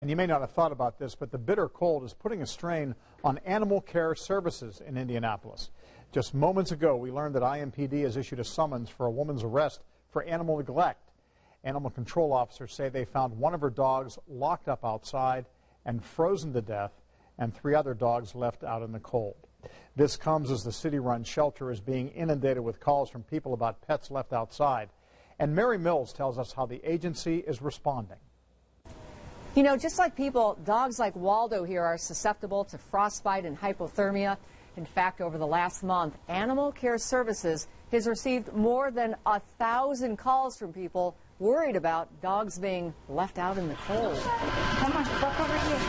And you may not have thought about this, but the bitter cold is putting a strain on animal care services in Indianapolis. Just moments ago, we learned that IMPD has issued a summons for a woman's arrest for animal neglect. Animal control officers say they found one of her dogs locked up outside and frozen to death, and 3 other dogs left out in the cold. This comes as the city-run shelter is being inundated with calls from people about pets left outside. And Mary Mills tells us how the agency is responding. You know, just like people, dogs like Waldo here are susceptible to frostbite and hypothermia. In fact, over the last month, Animal Care Services has received more than 1,000 calls from people worried about dogs being left out in the cold. Come on, walk over here.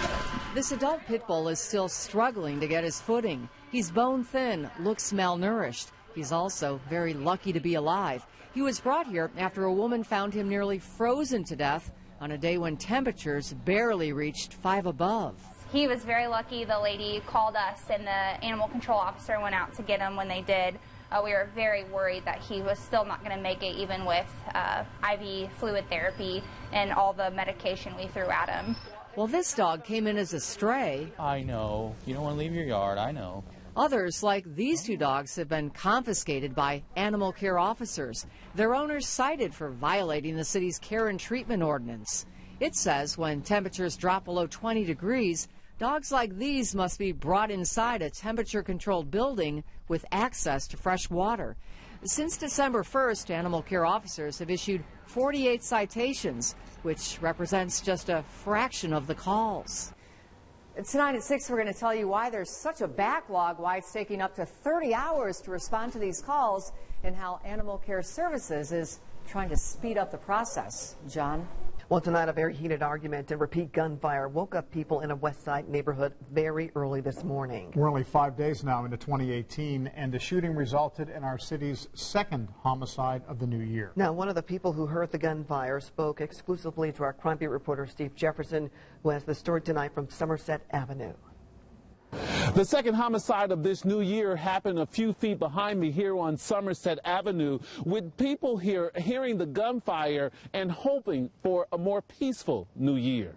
This adult pit bull is still struggling to get his footing. He's bone thin, looks malnourished. He's also very lucky to be alive. He was brought here after a woman found him nearly frozen to death on a day when temperatures barely reached 5 above. He was very lucky. The lady called us and the animal control officer went out to get him when they did. We were very worried that he was still not going to make it, even with IV fluid therapy and all the medication we threw at him. Well, this dog came in as a stray. I know. You don't want to leave your yard, I know. Others, like these 2 dogs, have been confiscated by animal care officers. Their owners cited for violating the city's care and treatment ordinance. It says when temperatures drop below 20 degrees, dogs like these must be brought inside a temperature-controlled building with access to fresh water. Since December 1st, animal care officers have issued 48 citations, which represents just a fraction of the calls. Tonight at 6, we're going to tell you why there's such a backlog, why it's taking up to 30 hours to respond to these calls, and how Animal Care Services is trying to speed up the process. John? Well, tonight a very heated argument and repeat gunfire woke up people in a West Side neighborhood very early this morning. We're only 5 days now into 2018, and the shooting resulted in our city's 2nd homicide of the new year. Now, one of the people who heard the gunfire spoke exclusively to our crime beat reporter Steve Jefferson, who has the story tonight from Somerset Avenue. The 2nd homicide of this new year happened a few feet behind me here on Somerset Avenue, with people here hearing the gunfire and hoping for a more peaceful new year.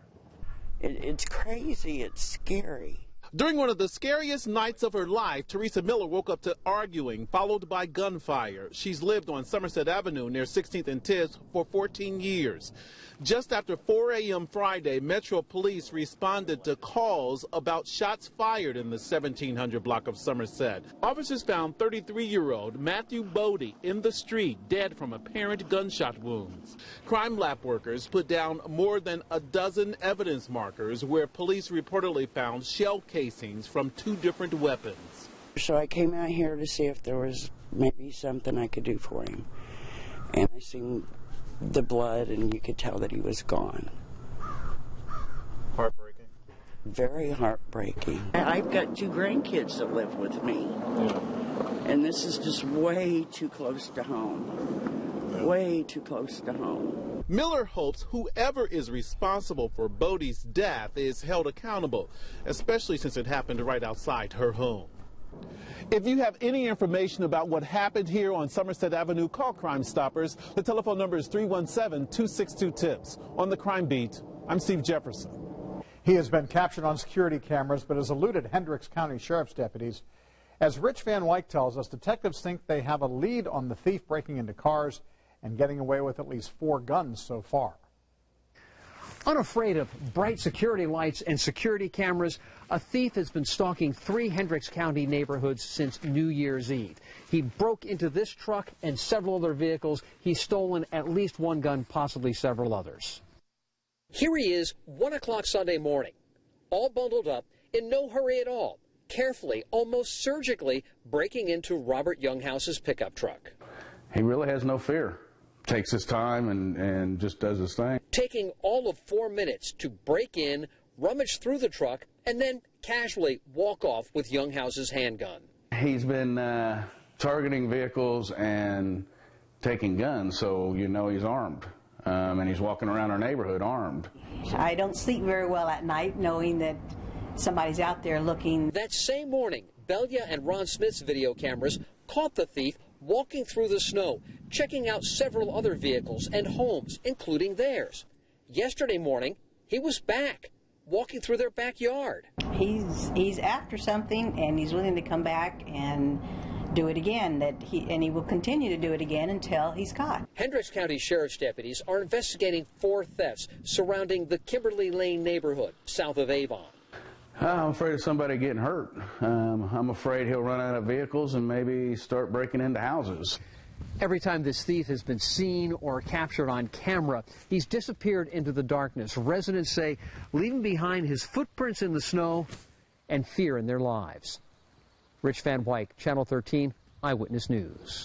It's crazy. It's scary. During one of the scariest nights of her life, Teresa Miller woke up to arguing, followed by gunfire. She's lived on Somerset Avenue near 16th and 10th for 14 years. Just after 4 a.m. Friday, Metro Police responded to calls about shots fired in the 1700 block of Somerset. Officers found 33-year-old Matthew Bodie in the street, dead from apparent gunshot wounds. Crime lab workers put down more than a dozen evidence markers where police reportedly found shell casings from 2 different weapons. So I came out here to see if there was maybe something I could do for him. And I seen the blood, and you could tell that he was gone. Heartbreaking. Very heartbreaking. I've got 2 grandkids that live with me. And this is just way too close to home. Way too close to home. Miller hopes whoever is responsible for Bodie's death is held accountable, especially since it happened right outside her home. If you have any information about what happened here on Somerset Avenue, call Crime Stoppers. The telephone number is 317-262-TIPS. On the Crime Beat, I'm Steve Jefferson. He has been captured on security cameras but has eluded Hendricks County Sheriff's deputies. As Rich Van Wyk tells us, detectives think they have a lead on the thief breaking into cars and getting away with at least 4 guns so far. Unafraid of bright security lights and security cameras, a thief has been stalking 3 Hendricks County neighborhoods since New Year's Eve. He broke into this truck and several other vehicles. He's stolen at least 1 gun, possibly several others. Here he is, 1 o'clock Sunday morning, all bundled up, in no hurry at all, carefully, almost surgically breaking into Robert Younghouse's pickup truck. He really has no fear. Takes his time and just does his thing. Taking all of 4 minutes to break in, rummage through the truck, and then casually walk off with Younghouse's handgun. He's been targeting vehicles and taking guns, so you know he's armed. And he's walking around our neighborhood armed. I don't sleep very well at night knowing that somebody's out there looking. That same morning, Belia and Ron Smith's video cameras caught the thief walking through the snow, checking out several other vehicles and homes, including theirs. Yesterday morning, he was back, walking through their backyard. He's after something, and he's willing to come back and do it again, and he will continue to do it again until he's caught. Hendricks County Sheriff's deputies are investigating 4 thefts surrounding the Kimberly Lane neighborhood south of Avon. I'm afraid of somebody getting hurt. I'm afraid he'll run out of vehicles and maybe start breaking into houses. Every time this thief has been seen or captured on camera, he's disappeared into the darkness. Residents say leaving behind his footprints in the snow and fear in their lives. Rich Van Wyk, Channel 13, Eyewitness News.